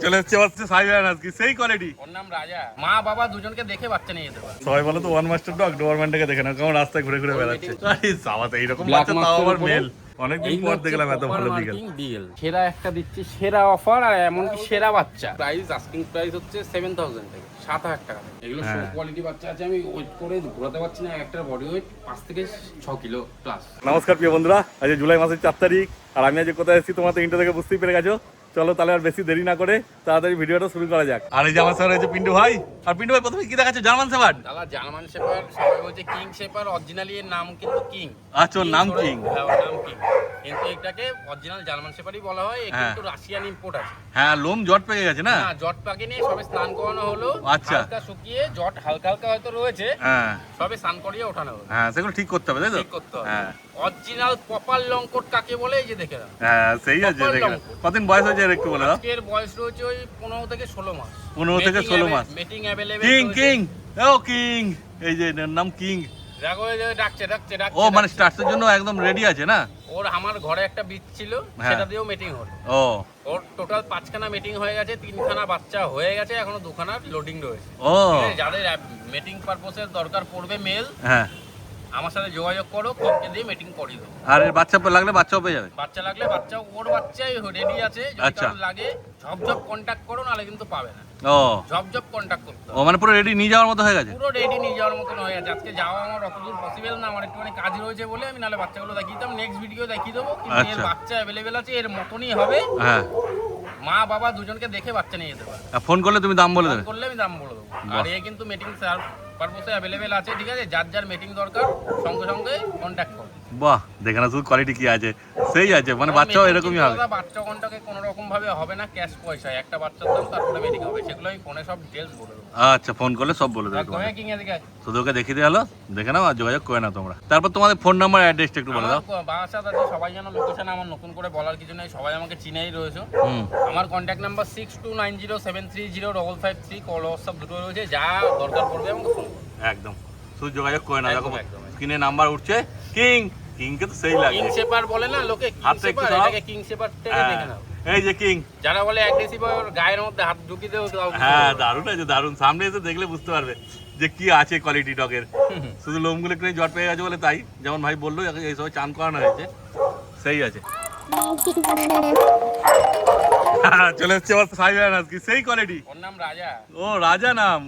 চলে এসছে হচ্ছে সাইবেরিয়ান হাস্কি, সেই কোয়ালিটি। ওর নাম রাজা। মা বাবা দুজনকে দেখে বাচ্চা নিয়ে যেতে পারে। সবাই বলো তো ওয়ান মাস্টার ডগ ডোরম্যানটাকে দেখে না কেমন রাস্তায় ঘুরে ঘুরে বেড়াচ্ছে। সাবাতে এইরকম বাচ্চা তাও আবার মেল। অনেকদিন পর দেখলাম এত ভালো বিকেল। সেরা একটা দিচ্ছি, সেরা অফার আর এমনকি সেরা বাচ্চা। প্রাইস আস্কিং প্রাইস হচ্ছে 7000 টাকা, 7000 টাকা। এগুলো সব কোয়ালিটি বাচ্চা আছে, আমি ওয়েট করে ঘোরাতে পারছি না। একটা বডি ওয়েট 5 থেকে 6 কিলো প্লাস। নমস্কার প্রিয় বন্ধুরা, আজ জুলাই মাসের 4 তারিখ আর আমি আজ কোথায় এসেছি তোমরা তো ইন্টো থেকে বুঝতেই পেরে গেছো। চলো তাহলে আর বেশি দেরি না করে তাড়াতাড়ি ভিডিওটা শুরু করা যাক। আর এই যে আমার সাথে রয়েছে পিন্টু ভাই। আর পিন্টু ভাই প্রথমে কি দেখাচ্ছে? German shepherd. দাদা জার্মান শেপার্ড, সবাই বলছে কিং শেপার্ড, অরিজিনালি এর নাম কিন্তু কিং। আচ্ছা, ওর নাম কিং। হ্যাঁ, ওর নাম কিং, কিন্তু এটাকে অরিজিনাল জার্মান শেপার্ডই বলা হয়। এটা কিন্তু রাশিয়ান ইম্পোর্ট আছে। হ্যাঁ, লোম জট পেকে গেছে না? না, জট পাকেনি, সবে স্নান করানো হলো। আচ্ছা, হালকা শুকিয়ে জট হালকা হালকা হয়তো রয়েছে। হ্যাঁ, সবে স্নান করিয়ে ওঠানো হলো। হ্যাঁ, সেগুলো ঠিক করতে হবে তাই তো? ঠিক করতে হবে। হ্যাঁ, অরিজিনাল প্রপার লং কোট কাকে বলে এই যে দেখে নাও। হ্যাঁ, সেই আছে। দেখেন কতদিন বয়স হয়েছে এর একটু বলে দাও। এর বয়স রয়েছে ওই 15 থেকে 16 মাস। 15 থেকে 16 মাস। Meeting available. কিং কিং ও কিং, এই যে এর নাম কিং। দেখো এই যে ডাকছে। ও মানে স্টার্টসের জন্য একদম রেডি আছে না? ওর আমার ঘরে একটা বীজ ছিল, সেটা দিয়েও মিটিং হলো। ও, ওর টোটাল 5খানা মিটিং হয়ে গেছে, 3খানা বাচ্চা হয়ে গেছে, এখনো 2খানা লোডিং রয়েছে। ও, যাদের মিটিং পারপোজের দরকার পড়বে মেল, হ্যাঁ, আমার সাথে যোগাযোগ করো, কমকে দিয়ে মিটিং করিয়ে দেবো। আর এর বাচ্চা লাগলে বাচ্চাও পেয়ে যাবে? বাচ্চা লাগলে বাচ্চাও, ওর বাচ্চাই রেডি আছে। যদি কারো লাগে ঝপঝপ কন্টাক্ট করো, নাহলে কিন্তু পাবে না। ও, ঝপঝপ কন্টাক্ট করতে ও মানে পুরো রেডি নিয়ে যাওয়ার মতো হয়ে গেছে? পুরো রেডি নিয়ে যাওয়ার মতন হয়ে গেছে। আজকে যাওয়া আমার অতদূর পসিবল না, আমার একটুখানি কাজ রয়েছে বলে আমি নাহলে বাচ্চাগুলো দেখিয়ে দিতাম। নেক্সট ভিডিও দেখিয়ে দেবো। কিন্তু এর বাচ্চা অ্যাভেলেবেল আছে, এর মতনই হবে। হ্যাঁ, মা বাবা দুজনকে দেখে বাচ্চা নিয়ে যেতে পারে। ফোন করলে তুমি দাম বলে দেবে? করলে আমি দাম বলে দেবো। আর এ কিন্তু মিটিং পারপোজে অ্যাভেলেবেল আছে, ঠিক আছে? যার যার মিটিং দরকার সঙ্গে সঙ্গে কন্ট্যাক্ট করো। বাহ, দেখে না শুধু কোয়ালিটি কি আছে, সেই আছে। মানে বাচ্চাও এরকমই হবে? বাচ্চা কোনটাকে কোনো রকম ভাবে হবে না, ক্যাশ পয়সায় একটা বাচ্চার দাম, তারপরে মিটিং হবে। সেগুলো আমি ফোনে সব ডিটেইলস বলে দেবো। আচ্ছা, ফোন করলে সব বলে দেবে তোমাকে। কিং এদিকে শুধু ওকে দেখিয়ে দিয়ে হলো, দেখে নাও আর যোগাযোগ করে নাও তোমরা। তারপর তোমাদের ফোন নাম্বার অ্যাড্রেসটা একটু বলে দাও। বাসাত আছে, সবাই যেন লোকেশন আমার নতুন করে বলার কিছু নেই, সবাই আমাকে চিনেই রয়েছে। আমার কন্ট্যাক্ট নাম্বার 6290730553, কল হোয়াটসঅ্যাপ দুটো রয়েছে। যা দরকার পড়বে আমাকে ফোন করো। একদম, শুধু যোগাযোগ করে নাও। দেখো স্ক্রিনে নাম্বার উঠছে। কিং কিংকে তো সেই লাগে। কিং শেপার্ড বলে না লোকে, কিং শেপার্ড, এটাকে কিং শেপার্ড থেকে দেখে নাও। এই যে কিং, যারা বলে অ্যাগ্রেসিভ ওর গায়ের মধ্যে হাত ঢুকিয়ে দেও। হ্যাঁ, দারুণ আছে, দারুণ। সামনে এসে দেখলে বুঝতে পারবে যে কি আছে কোয়ালিটি ডগের। শুধু লোমগুলো একটু জট পেয়ে গেছে বলে তাই, যেমন ভাই বললো এই সবাই চান করানো হয়েছে, সেই আছে। চলে এসছে আবার সাইবেরিয়ান হাস্কি, সেই কোয়ালিটি। ওর নাম রাজা। ও, রাজা নাম?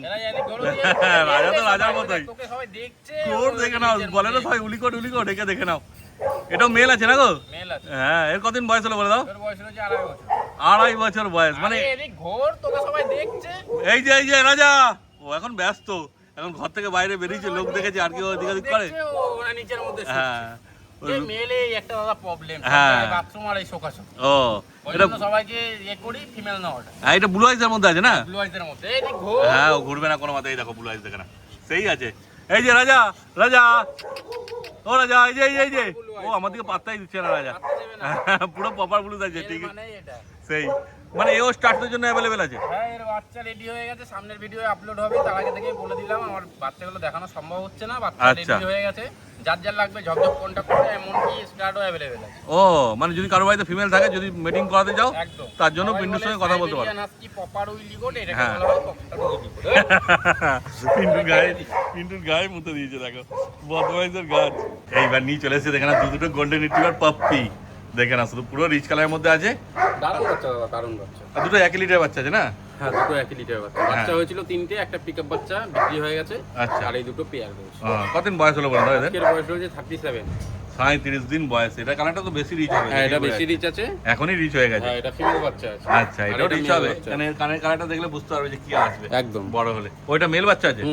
রাজা তো রাজার মতোই। তোকে সবাই দেখছে, কোর দেখে নাও, বলে না সবাই উলিকোট একে দেখে নাও। এটাও মেল আছে না গো? মেল আছে। হ্যাঁ, এর কতদিন বয়স হলো বলে দাও? এর বয়স হচ্ছে 2.5 বছর। 2.5 বছর বয়স মানে? এদিক ঘোর, তোকে সবাই দেখছে। এই যে রাজা, ও এখন ব্যস্ত, এখন ঘর থেকে বাইরে বেরিয়েছে, লোক দেখেছে আর কি ওদিক ওদিক করে। ওরা নিচের মধ্যে হ্যাঁ, এই মেলে একটা দাদা প্রবলেম, বাথরুম আর এই শোকাশোক। ও, এটা সবাইকে করি ফিমেল না ওটা। হ্যাঁ, এটা ব্লু আইসের মধ্যে আছে না? ব্লু আইসের মধ্যে। এদিক ঘোর। হ্যাঁ, ও ঘুরবে না কোনো মতে। এই দেখো ব্লু আইস দেখে না, সেই আছে। এই যে রাজা, ও রাজা, এই যে ও আমার দিকে পাত্তাই দিচ্ছে না রাজা। পুরো প্রপার ব্লু আছে, ঠিক মানে এটা সেই। মানে এও স্টার্টের জন্য অ্যাভেলেবেল আছে? হ্যাঁ, এর বাচ্চা রেডি হয়ে গেছে, সামনের ভিডিও আপলোড হবে। তার আগে থেকেই বলে দিলাম, আমার বাচ্চাগুলো দেখানো সম্ভব হচ্ছে না। বাচ্চা রেডি হয়ে গেছে, যার যার লাগবে ঝপঝপ কন্টাক্ট করে। এমনকি স্টার্টও অ্যাভেলেবেল আছে। ও, মানে যদি কারো বাড়িতে ফিমেল থাকে, যদি মিটিং করাতে যাও, তার জন্য পিন্টুর সঙ্গে কথা বলতে পারো। কি প্রপার উইলিগোট এটাকে বলা হয়, প্রপার উইলিগোট। পিন্টুর গায়ে মুতে দিয়েছে, দেখো বদমাইশের গাছ। এইবার নিয়ে চলে এসেছে, দেখে না দুটো গোল্ডেন রিট্রিভার পাপ্পি। দেখে না, শুধু পুরো রিচ কালারের মধ্যে আছে। দারুণ বাচ্চা দাদা, দারুণ বাচ্চা। আর দুটো 1 লিটার বাচ্চা আছে না? হ্যাঁ, দুটো 1 লিটার বাচ্চা। বাচ্চা হয়েছিল 3টে, একটা পিকআপ বাচ্চা বিক্রি হয়ে গেছে। আচ্ছা, আর এই দুটো পেয়ার রয়েছে। কতদিন বয়স হলো বলো এদের? এর বয়স রয়েছে 37। 37 দিন বয়স। এটা কালারটা তো বেশি রিচ হবে। হ্যাঁ, এটা বেশি রিচ আছে, এখনই রিচ হয়ে গেছে। হ্যাঁ, এটা ফিমেল বাচ্চা আছে। আচ্ছা, এটাও রিচ হবে, মানে কানের কালারটা দেখলে বুঝতে পারবে যে কি আসবে একদম বড় হলে। ওইটা মেল বাচ্চা আছে?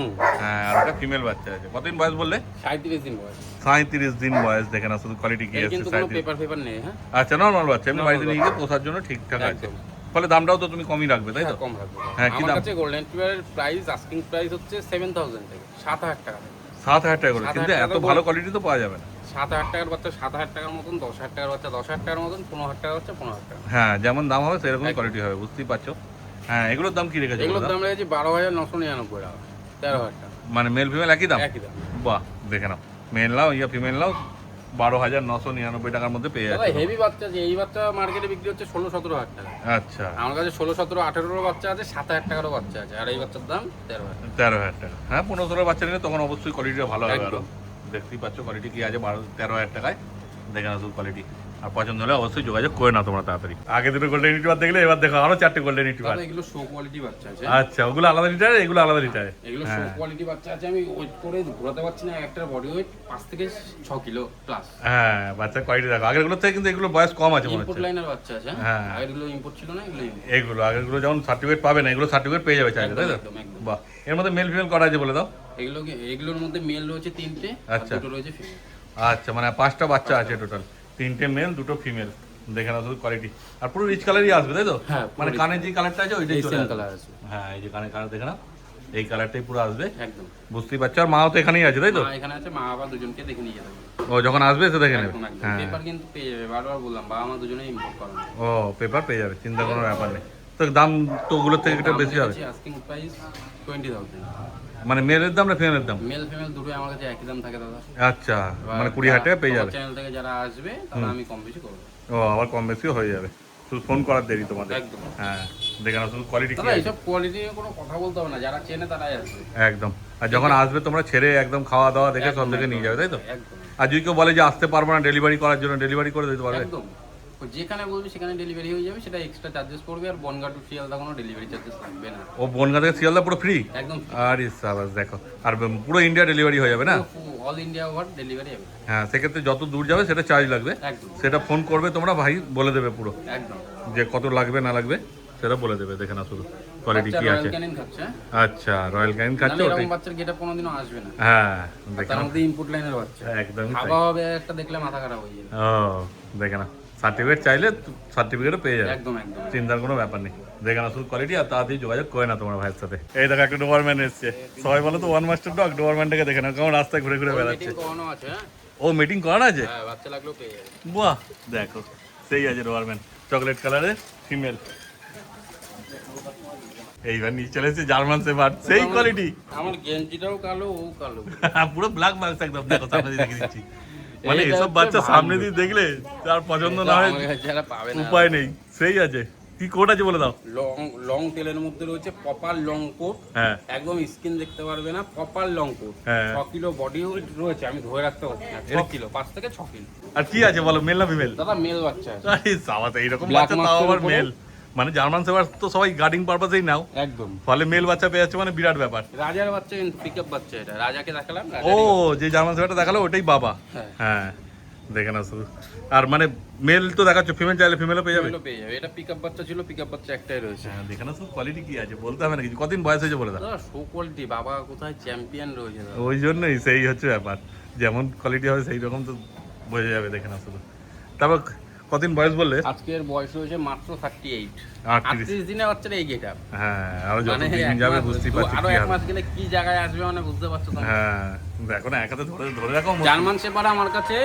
হ্যাঁ, আর ওটা ফিমেল বাচ্চা আছে। কতদিন বয়স বললে? 37 দিন বয়স। 37 দিন বয়স। দেখে না শুধু কোয়ালিটি কি আছে। কিন্তু কোনো পেপার নেই। হ্যাঁ, আচ্ছা, নরমাল বাচ্চা, এমনি বাড়িতে নিয়ে গিয়ে পোষার জন্য ঠিকঠাক আছে। ফলে দামটাও তো তুমি কমই রাখবে, তাই তো? কম রাখবো। হ্যাঁ, কি দাম? আমার কাছে গোল্ডেন রিট্রিভারের প্রাইস আস্কিং প্রাইস হচ্ছে 7000 টাকা, 7000 টাকা। 7000 টাকা করে? কিন্তু এত ভালো কোয়ালিটি তো পাওয়া যাবে না। 7000 টাকার বাচ্চা 7000 টাকার মতন, 10000 টাকার বাচ্চা 10000 টাকার মতন, 15000 টাকার বাচ্চা 15000 টাকা। হ্যাঁ, যেমন দাম হবে সেরকমই কোয়ালিটি হবে, বুঝতেই পারছো। হ্যাঁ, এগুলোর দাম কি রেখেছো? এগুলোর দাম রেখেছি 12999 টাকা, 13000 টাকা। মানে মেল ফিমেল একই দাম? একই দাম। বাহ, দেখে নাও, মেল নাও ইয়া ফিমেল নাও 12,999 টাকার মধ্যে পেয়ে দাদা যাচ্ছে। হেভি বাচ্চা আছে, এই বাচ্চা মার্কেটে বিক্রি হচ্ছে 16-17 হাজার টাকা। আচ্ছা, আমার কাছে 16-17-18 বাচ্চা আছে, 7,000 টাকারও বাচ্চা আছে, আর এই বাচ্চার দাম 13,000। 13,000 টাকা। হ্যাঁ, 15-16 বাচ্চা নিলে তখন অবশ্যই কোয়ালিটিটা ভালো হবে। আরো একদম। দেখতেই পাচ্ছ কোয়ালিটি কি আছে, 13,000 টাকায় দেখে না শুধু কোয়ালিটি। আর পছন্দ হলে অবশ্যই যোগাযোগ করে না তোমরা তাড়াতাড়ি। আগে দুটো গোল্ডেন রিট্রিভার দেখলে, এবার দেখো আরো 4টে গোল্ডেন রিট্রিভার। দাদা এগুলো শো কোয়ালিটি বাচ্চা আছে। আচ্ছা, ওগুলো আলাদা লিটারে, এগুলো আলাদা লিটারে। এগুলো শো কোয়ালিটি বাচ্চা আছে, আমি ওয়েট করে ঘোরাতে পারছি না, একটা বডি ওয়েট 5 থেকে 6 কিলো প্লাস। হ্যাঁ, বাচ্চার কোয়ালিটি দেখো। আগেরগুলো থেকে কিন্তু এগুলো বয়স কম আছে মনে ইম্পোর্ট হচ্ছে। লাইনের বাচ্চা আছে। হ্যাঁ। আগেরগুলো ইম্পোর্ট ছিল না, এগুলো import। এইগুলো আগেরগুলো যেমন সার্টিফিকেট পাবে না, এগুলো সার্টিফিকেট পেয়ে যাবে চাইলে, তাই তো? একদম, একদম। বাহ, এর মধ্যে মেল ফিমেল করা আছে বলে দাও। এগুলোর মধ্যে মেল রয়েছে 3টে, আর আচ্ছা। 2টো রয়েছে ফিমেল। আচ্ছা, মানে 5টা বাচ্চা আছে টোটাল, 3টে মেল 2টো ফিমেল। দেখে নাও শুধু কোয়ালিটি। আর পুরো রিচ কালারই আসবে, তাই তো? হ্যাঁ, মানে কানে যে কালারটা আছে ওইটাই চলে সেম আসবে। কালার আছে। হ্যাঁ, এই যে কানের কালার দেখে নাও, এই কালারটাই পুরো আসবে। একদম। বুঝতেই পারছো। আর মাও তো এখানেই আছে, তাই তো? মা এখানে আছে, মা বাবা দুজনকে দেখে নিয়ে যেতে হবে। ও যখন আসবে সে দেখে নেবে। একদম, একদম। হ্যাঁ, পেপার কিন্তু পেয়ে যাবে, বারবার বললাম, বাবা মা দুজনেই ইম্পোর্ট করানো। ও পেপার পেয়ে যাবে, চিন্তা কোনো ব্যাপার নেই। তো দাম তো ওগুলোর থেকে একটু বেশি হবে। Asking price 20,000। মানে মেলের দাম না ফিমেলের দাম? মেল ফিমেল দুটোই আমার কাছে একই দাম থাকে দাদা। আচ্ছা, মানে 20,000 টাকা পেয়ে যাবে। চ্যানেল থেকে যারা আসবে তারা আমি কম বেশি করবো। ও আবার কম বেশিও হয়ে যাবে, শুধু ফোন করার দেরি তোমাদের। একদম। হ্যাঁ, দেখে নাও শুধু কোয়ালিটি কি দাদা আছে। এইসব কোয়ালিটি নিয়ে কোনো কথা বলতে হবে না, যারা চেনে তারাই আসবে। একদম। আর যখন আসবে তোমরা ছেড়ে একদম খাওয়া দাওয়া দেখে সব দেখে নিয়ে যাবে, তাই তো? একদম, আর যদি কেউ বলে যে আসতে পারবো না ডেলিভারি করার জন্য, ডেলিভারি করে দিতে পারবে? একদম। ও যেখানে বলবি সেখানে ডেলিভারি হয়ে যাবে, সেটা এক্সট্রা চার্জেস পড়বে, আর বনগা টু শিয়ালদা কোনো ডেলিভারি চার্জেস লাগবে না। ও বনগা থেকে শিয়ালদা পুরো ফ্রি? একদম। আরে সাবাস, দেখো। আর পুরো ইন্ডিয়া ডেলিভারি হয়ে যাবে না? অল ইন্ডিয়া ওভার ডেলিভারি হবে। হ্যাঁ, সেক্ষেত্রে যত দূর যাবে সেটা চার্জ লাগবে। একদম, সেটা ফোন করবে তোমরা, ভাই বলে দেবে পুরো একদম। যে কত লাগবে না লাগবে, সেটা বলে দেবে। দেখে না শুধু কোয়ালিটি কি আছে। রয়্যাল ক্যানিন খাচ্ছে। আচ্ছা, রয়্যাল ক্যানিন খাচ্ছে নাহলে ওটাই। এরকম বাচ্চার গেটআপ কোনোদিনও আসবে না। হ্যাঁ, দেখে তার নাও। মধ্যে ইনপুট লাইনের বাচ্চা, একদমই তাই। খাওয়া হবে একটা দেখলে মাথা খারাপ হয়ে যাবে। ও দেখে না, সার্টিফিকেট চাইলে সার্টিফিকেটও পেয়ে যাবে, একদম, একদম। চিন্তার কোনো ব্যাপার নেই। দেখে না শুধু কোয়ালিটি, আর তাড়াতাড়ি যোগাযোগ করে না তোমার ভাইয়ের সাথে। এই দেখো একটা ডোবারম্যান এসছে। সবাই বলো তো ওয়ান মাস্টার ডগ, ডোবারম্যানটাকে দেখে না কেমন রাস্তায় ঘুরে ঘুরে বেড়াচ্ছে। মিটিং করানো আছে। হ্যাঁ, ও মিটিং করানো আছে? হ্যাঁ, বাচ্চা লাগলেও পেয়ে যাবে। বাহ, দেখো সেই আছে ডোবারম্যান, চকলেট কালারের ফিমেল। এইবার নিয়ে চলে এসেছে জার্মান শেফার্ড, সেই কোয়ালিটি। আমার গেঞ্জিটাও কালো, ও কালো। পুরো ব্ল্যাক মার্কস একদম। দেখো সামনে দিয়ে দেখে দিচ্ছি। মানে এইটা এসব হচ্ছে বাচ্চা সামনে ভালো। দিয়ে দেখলে তার পছন্দ না হয় আমার কাছে যারা পাবে না। উপায় নেই। সেই আছে। কি কোড আছে বলে দাও। লং লং টেলের মধ্যে রয়েছে প্রপার লং কোট। হ্যাঁ, একদম স্কিন দেখতে পারবে না, প্রপার লং কোট। হ্যাঁ। 6 কিলো বডি ওয়েট রয়েছে, আমি ধরে রাখতে পারছি না। 6 কিলো, 5 থেকে 6 কিলো। আর কি আছে বলো, মেল না ফিমেল? দাদা মেল বাচ্চা আছে। আরে সাবাস, এইরকম Black বাচ্চা তাও mask-এর আবার উপরে? মেল। মানে জার্মান শেফার্ড তো সবাই গার্ডিং পারপাসেই নাও, একদম। ফলে মেল বাচ্চা পেয়ে যাচ্ছে, মানে বিরাট ব্যাপার। রাজার বাচ্চা, পিকআপ বাচ্চা এটা। রাজাকে দেখালাম। ও যে জার্মান শেফার্ডটা দেখালো ওটাই বাবা। হ্যাঁ। হ্যাঁ, দেখে না শুধু। আর মানে মেল তো দেখাচ্ছ, ফিমেল চাইলে ফিমেলও পেয়ে যাবে। পেয়ে যাবে। এটা পিকআপ বাচ্চা ছিল, পিকআপ বাচ্চা একটাই রয়েছে। হ্যাঁ, দেখে না শুধু কোয়ালিটি কি আছে, বলতে হবে না কিছু। কতদিন বয়স হয়েছে বলে দাও। দাদা শো কোয়ালিটি, বাবা কোথায় চ্যাম্পিয়ন রয়েছে দাদা। ওই জন্যই সেই হচ্ছে ব্যাপার, যেমন কোয়ালিটি হবে সেই রকম তো বোঝা যাবে। দেখে না শুধু। তারপর কতদিন বয়স বললে? আজকের বয়স রয়েছে মাত্র 38। 38 38 দিনে বাচ্চাটা এই গেটআপ। হ্যাঁ, আরো যত মানে দিন যাবে বুঝতেই পারছি আরো কি 1 হবে। মাস গেলে কি জায়গায় আসবে মানে বুঝতে পারছো তোমরা। হ্যাঁ, দেখো না, এক হাতে ধরে ধরে রাখো। জার্মান শেপার্ড আমার কাছে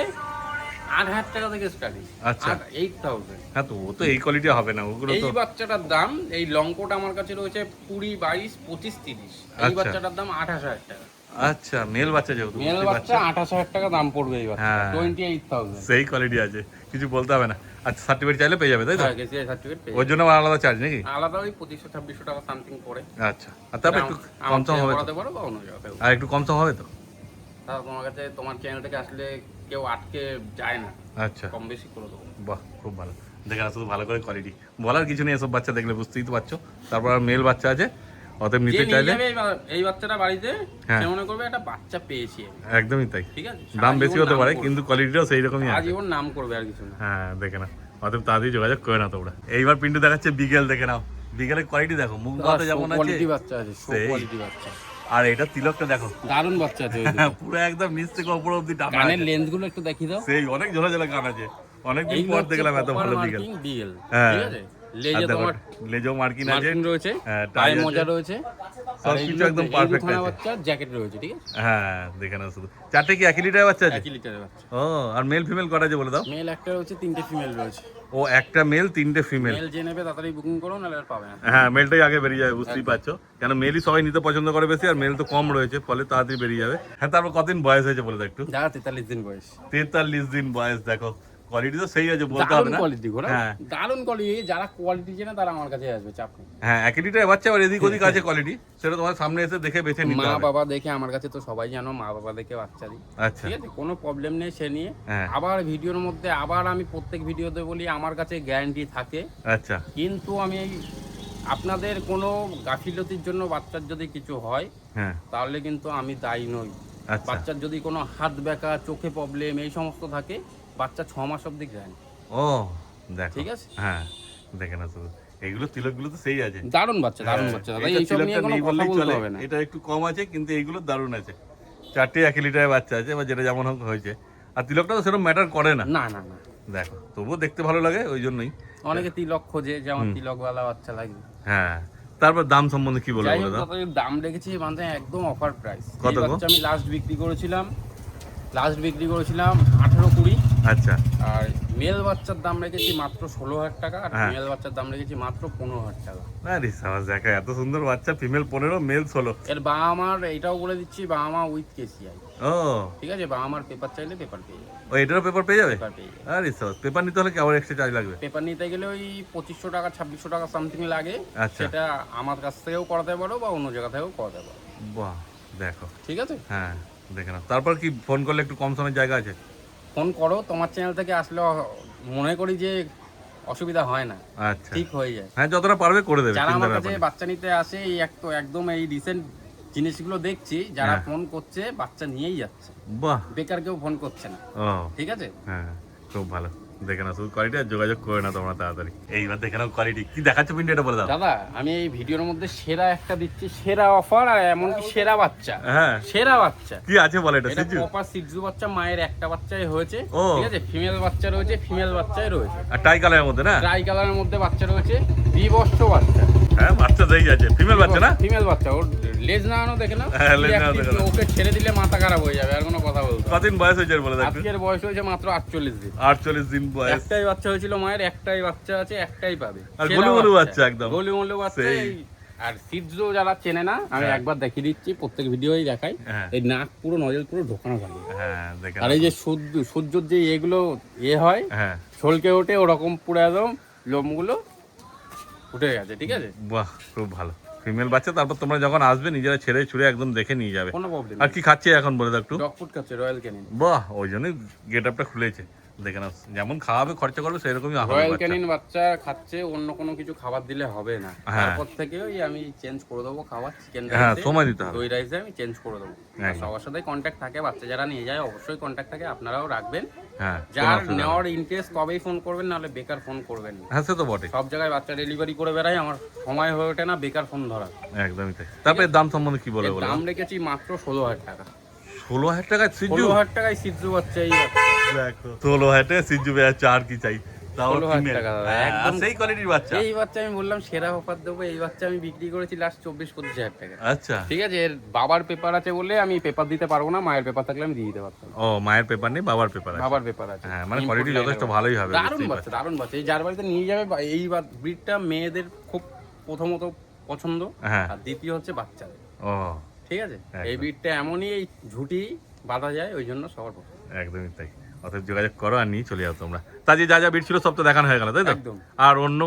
8,000 টাকা থেকে স্টার্টিং। আচ্ছা। 8,000। হ্যাঁ, তো ও তো এই কোয়ালিটি হবে না, ওগুলো এই তো। বাচ্চাটার দাম, এই লং কোট আমার কাছে রয়েছে 20, 22, 25, 30। এই আচ্ছা। বাচ্চাটার দাম 28,000 টাকা। আচ্ছা, মেল বাচ্চা যেহেতু, মেল বুঝতেই বাচ্চা পারছো। 28,000 টাকা দাম পড়বে এই বাচ্চা। হ্যাঁ। 28,000। সেই কোয়ালিটি আছে, কিছু বলতে হবে না। আচ্ছা, সার্টিফিকেট চাইলে পেয়ে যাবে, তাই তো? হ্যাঁ, কেসিআই সার্টিফিকেট পেয়ে ওর জন্য আবার আলাদা চার্জ নাকি? যাবে। আলাদা ওই 2500-2600 টাকা সামথিং পড়ে। আচ্ছা, আর তারপর একটু কম সম হবে তো? করাতে পারো বা অন্য জায়গায়। আর একটু কম সম হবে তো? তাহলে তোমার কাছে, তোমার চ্যানেল থেকে আসলে কেউ আটকে যায় না, আচ্ছা, কম বেশি করে দেবো। বাহ, খুব ভালো। দেখে না শুধু ভালো করে কোয়ালিটি, বলার কিছু নেই। এসব বাচ্চা দেখলে বুঝতেই তো পারছো। তারপর মেল বাচ্চা আছে, অতএব যে নিতে নিয়ে চাইলে। যাবে এই বাচ্চাটা বাড়িতে, হ্যাঁ। সে মনে করবে একটা বাচ্চা পেয়েছি আমি। একদমই তাই। ঠিক আছে, দাম বেশি সারা হতে জীবন পারে, নাম কিন্তু কোয়ালিটিটাও সেই রকমই করবে। আছে। আজীবন নাম করবে, আর কিছু না। হ্যাঁ, দেখে না, অতএব তাড়াতাড়ি যোগাযোগ করে না তোমরা। এইবার পিন্টু দেখাচ্ছে বিগেল, দেখে নাও বিগেলের কোয়ালিটি দেখো, মুখ বাতে যেমন আছে। কোয়ালিটি বাচ্চা আছে, শো সেই। কোয়ালিটি বাচ্চা। আর এটা তিলকটা দেখো, দারুণ বাচ্চা আছে। ওই দুটো। পুরো একদম নিচ থেকে উপর অব্দি টানা কানের আছে। লেন্স গুলো একটু দেখিয়ে দাও। সেই অনেক ঝোলা ঝোলা গান আছে, অনেকদিন এইগুলো পর হচ্ছে দেখলাম এত proper ভালো বিগেল। marking বিগেল। হ্যাঁ। ঠিক আছে, লেজে তোমার লেজও মার্কিন আছে, মার্কিন রয়েছে, হ্যাঁ, টাই টাই মোজা আছে, রয়েছে, সবকিছু একদম পারফেক্ট আছে। বাচ্চা জ্যাকেট রয়েছে, ঠিক আছে। হ্যাঁ দেখে নাও শুধু। চারটে কি 1 লিটারের বাচ্চা আছে? 1 লিটারের বাচ্চা। ও আর মেল ফিমেল কটা আছে বলে দাও? মেল একটা রয়েছে, 3টে ফিমেল রয়েছে। ও একটা মেল 3টে ফিমেল। মেল যে নেবে তাড়াতাড়ি বুকিং করো, নাহলে আর পাবে না। হ্যাঁ মেলটাই আগে বেরিয়ে যাবে, বুঝতেই পারছো, কেন মেলই সবাই নিতে পছন্দ করে বেশি, আর মেল তো কম রয়েছে, ফলে তাড়াতাড়ি বেরিয়ে যাবে। হ্যাঁ তারপর কতদিন বয়স হয়েছে বলে দাও একটু? যারা 43 দিন বয়স। 43 দিন বয়স, দেখো কোয়ালিটি তো সেই আছে, বলতে হবে দারুণ না? কোয়ালিটি ঘোড়া, হ্যাঁ দারুণ কোয়ালিটি। যারা কোয়ালিটি চেনে তারা আমার কাছে আসবে, চাপ নেই। হ্যাঁ 1 লিটারের বাচ্চা আবার এদিক ওদিক আছে কোয়ালিটি, সেটা তোমার সামনে এসে দেখে বেছে নিতে মা হবে। বাবা দেখে, আমার কাছে তো সবাই জানো, মা বাবা দেখে বাচ্চা দিই, আচ্ছা ঠিক আছে, কোনো প্রবলেম নেই সে নিয়ে। হ্যাঁ আবার ভিডিওর মধ্যে আবার আমি প্রত্যেক ভিডিওতে বলি আমার কাছে গ্যারান্টি থাকে, আচ্ছা কিন্তু আমি আপনাদের কোনো গাফিলতির জন্য বাচ্চার যদি কিছু হয় হ্যাঁ তাহলে কিন্তু আমি দায়ী নই। আচ্ছা বাচ্চার যদি কোনো হাত ব্যাকা, চোখে প্রবলেম, এই সমস্ত থাকে, বাচ্চা 6 মাস অবধি গ্যারান্টি। ও দেখো, ঠিক আছে। হ্যাঁ দেখে না শুধু, এইগুলো তিলকগুলো তো সেই আছে, দারুণ বাচ্চা, দারুণ বাচ্চা দাদা, এইসব নিয়ে কোনো কথা বলতে হবে না। এটা একটু কম আছে কিন্তু এইগুলো দারুণ আছে। 4টে 1 লিটারের বাচ্চা আছে, বা যেটা যেমন হোক হয়েছে, আর তিলকটা তো সেরকম ম্যাটার করে না। না না না, দেখো তবুও দেখতে ভালো লাগে, ওই জন্যই। অনেকে তিলক খোঁজে, যেমন তিলকওয়ালা বাচ্চা লাগবে। হ্যাঁ তারপর দাম সম্বন্ধে কি বলবো যাই বলে হোক, দাও? দাদা, এর দাম রেখেছি মানে একদম অফার প্রাইস। কত এই গো? বাচ্চা আমি লাস্ট বিক্রি করেছিলাম 18-20, আচ্ছা আর মেল বাচ্চার দাম রেখেছি মাত্র 16,000 টাকা, আর হ্যাঁ। ফিমেল বাচ্চার দাম রেখেছি মাত্র 15,000 টাকা। আরে সাবাস, দেখা এত সুন্দর বাচ্চা, ফিমেল 15 মেল 16। এর বাবা মার এটাও বলে দিচ্ছি, বাবা মা উইথ কেসিআই, ও ঠিক আছে। বাবা মার পেপার চাইলে পেপার পেয়ে যাবে, ও এটারও পেপার পেয়ে যাবে? পেপার পেয়ে যাবে। আরে সাবাস, পেপার নিতে হলে কি আবার এক্সট্রা চার্জ লাগবে? পেপার নিতে গেলে ওই 2500 টাকা 2600 টাকা সামথিং লাগে। আচ্ছা। সেটা আমার কাছ থেকেও করাতে পারো বা অন্য জায়গা থেকেও করাতে পারো, বাহ দেখো, ঠিক আছে। হ্যাঁ দেখে নাও। তারপর কি ফোন করলে একটু কম সময়ের জায়গা আছে? ফোন করো, তোমার চ্যানেল থেকে আসলে মনে করি যে অসুবিধা হয় না, আচ্ছা ঠিক হয়ে যায়। হ্যাঁ যতটা পারবে করে দেবে, যারা চিন্তা আমার ব্যাপার কাছে নেই। বাচ্চা নিতে আসে, এই একদম এই রিসেন্ট জিনিসগুলো দেখছি, যারা হ্যাঁ। ফোন করছে বাচ্চা নিয়েই যাচ্ছে, বাহ বেকার কেউ ফোন করছে না, ও ঠিক আছে। হ্যাঁ খুব ভালো। দেখে নাও শুধু কোয়ালিটি, আর যোগাযোগ করে না তোমরা তাড়াতাড়ি। এইবার দেখে নাও কোয়ালিটি কি দেখাচ্ছ, পিন্ডি এটা বলে দাও। দাদা আমি এই ভিডিওর মধ্যে সেরা একটা দিচ্ছি, সেরা অফার, আর এমনকি সেরা বাচ্চা, হ্যাঁ সেরা বাচ্চা। কি আছে বলে এটা? এটা সিজু প্রপার সিজু বাচ্চা, মায়ের একটা বাচ্চাই হয়েছে, ও। ঠিক আছে। ফিমেল বাচ্চা রয়েছে, ফিমেল বাচ্চাই রয়েছে, আর টাই কালারের মধ্যে না? ট্রাই কালারের মধ্যে বাচ্চা রয়েছে, 2 বছর বাচ্চা। হ্যাঁ বাচ্চা দেই আছে, ফিমেল বাচ্চা না? ফিমেল বাচ্চা, ওর লেজ নাড়ানো দেখে না, হ্যাঁ, লেজ কি নাড়ানো active, দেখে নাও। ওকে ছেড়ে দিলে মাথা খারাপ হয়ে যাবে, আর কোনো কথা বলতে হবে না। কতদিন বয়স হয়েছে এর বলে দাও একটু? আজকের বয়স হয়েছে মাত্র 48 দিন। 48 দিন বয়স। একটাই বাচ্চা হয়েছিল মায়ের, একটাই বাচ্চা আছে, একটাই পাবে। আর সেরা গোলু গোলু বাচ্চা একদম। গোলু গোলু বাচ্চা। সেই। এই- আর সিজু যারা চেনে না, আমি হ্যাঁ। একবার দেখিয়ে দিচ্ছি, প্রত্যেক ভিডিওই দেখাই। হ্যাঁ। এই নাক পুরো, নজল পুরো ঢোকানো থাকে, হ্যাঁ দেখে আর নাও। এই যে সূর্যর যে এগুলো হয়, হ্যাঁ ছলকে ওঠে, ওরকম পুরো একদম লোমগুলো উঠে গেছে, ঠিক আছে। বাহ খুব ভালো ফিমেল বাচ্চা। তারপর তোমরা যখন আসবে নিজেরা ছেড়ে ছুড়ে একদম দেখে নিয়ে যাবে। কোনো প্রবলেম আর কি খাচ্ছে এখন বলে দাও একটু? ডগ ফুড খাচ্ছে, রয়্যাল ক্যানিন। বাহ ওই জন্যই গেট আপটা খুলেছে, দেখে নাও যেমন খাওয়াবে খরচা করবে সেরকমই হবে রয়্যাল বাচ্চা। ক্যানিন বাচ্চা খাচ্ছে, অন্য কোনো কিছু খাবার দিলে হবে না। হ্যাঁ। তারপর থেকে ওই আমি চেঞ্জ করে দেবো খাবার, চিকেন হ্যাঁ, রাইসে, সময় দিতে হবে। দই রাইসে আমি চেঞ্জ করে দেবো। আর একদম। সবার সাথে কন্ট্যাক্ট থাকে, বাচ্চা যারা নিয়ে যায় অবশ্যই কন্ট্যাক্ট থাকে, আপনারাও রাখবেন। হ্যাঁ কোনো যার অসুবিধা নেওয়ার নেই। ইন্টারেস্ট তবেই ফোন করবেন, নাহলে বেকার ফোন করবেন না। হ্যাঁ সে তো বটে, সব জায়গায় বাচ্চা ডেলিভারি করে বেড়াই, আমার সময় হয়ে ওঠে না বেকার ফোন ধরা। একদমই তাই। তারপরে দাম সম্বন্ধে কি বলে এর বলে দাম রেখেছি মাত্র 16,000 টাকা। 16,000 টাকায় সিজু? 16,000 টাকায় সিজু বাচ্চা, এই বাচ্চা। দেখো 16,000 টাকায় সিজু বাচ্চা, আর কি চাই? তাও 16,000 ফিমেল, টাকা দাদা, আর একদম। সেই কোয়ালিটির বাচ্চা। এই বাচ্চা আমি বললাম সেরা অফার দেবো, এই বাচ্চা আমি বিক্রি করেছি লাস্ট 24-25 টাকা। আচ্ছা ঠিক আছে, এর বাবার পেপার আছে বলে আমি পেপার দিতে পারবো না, মায়ের পেপার থাকলে আমি দিয়ে দিতে পারতাম। ও মায়ের পেপার নেই, বাবার পেপার আছে। বাবার পেপার আছে। হ্যাঁ, মানে quality যথেষ্ট ভালোই হবে, দারুণ বুঝতেই বাচ্চা, দারুণ বাচ্চা। এই যার বাড়িতে নিয়ে যাবে, এই ব্রিডটা মেয়েদের খুব প্রথমত পছন্দ, হ্যাঁ। আর দ্বিতীয় হচ্ছে বাচ্চাদের, ও ঠিক আছে। একদম। এই ব্রিডটা এমনই, এই ঝুঁটি বাঁধা যায়, ওই জন্য সবার পছন্দ। একদমই তাই। অতএব যোগাযোগ করো আর নিয়ে চলে যাও তোমরা। তা যে যা যা বিট ছিল সব তো দেখানো হয়ে গেল, তাই তো? একদম। আর অন্য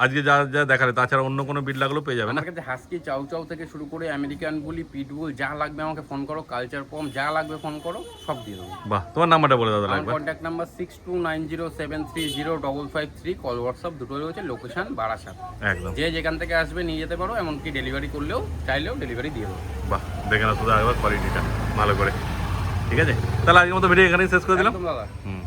আজকে যা যা দেখালে তাছাড়া অন্য কোনো বিট লাগলেও পেয়ে যাবে না? আমার কাছে হাস্কি, চাউ চাউ থেকে শুরু করে আমেরিকান বুলি, পিটবুল, যা লাগবে আমাকে ফোন করো, কালচার পম যা লাগবে ফোন করো, সব দিয়ে দেবো। বাহ, তোমার নাম্বারটা বলে দাও তাহলে আমার একবার। কন্ট্যাক্ট নাম্বার 6290730553, কল হোয়াটসঅ্যাপ দুটো রয়েছে, লোকেশন বারাসাত। একদম। যে যেখান থেকে আসবে নিয়ে যেতে পারো, এমনকি ডেলিভারি করলেও চাইলেও ডেলিভারি দিয়ে দেবো। বাহ, দেখে নাও শুধু একবার কোয়ালিটিটা ভালো করে। ঠিক আছে, তাহলে আজকের মতো ভিডিও এখানেই শেষ করে দিলাম। একদম দাদা। হুম।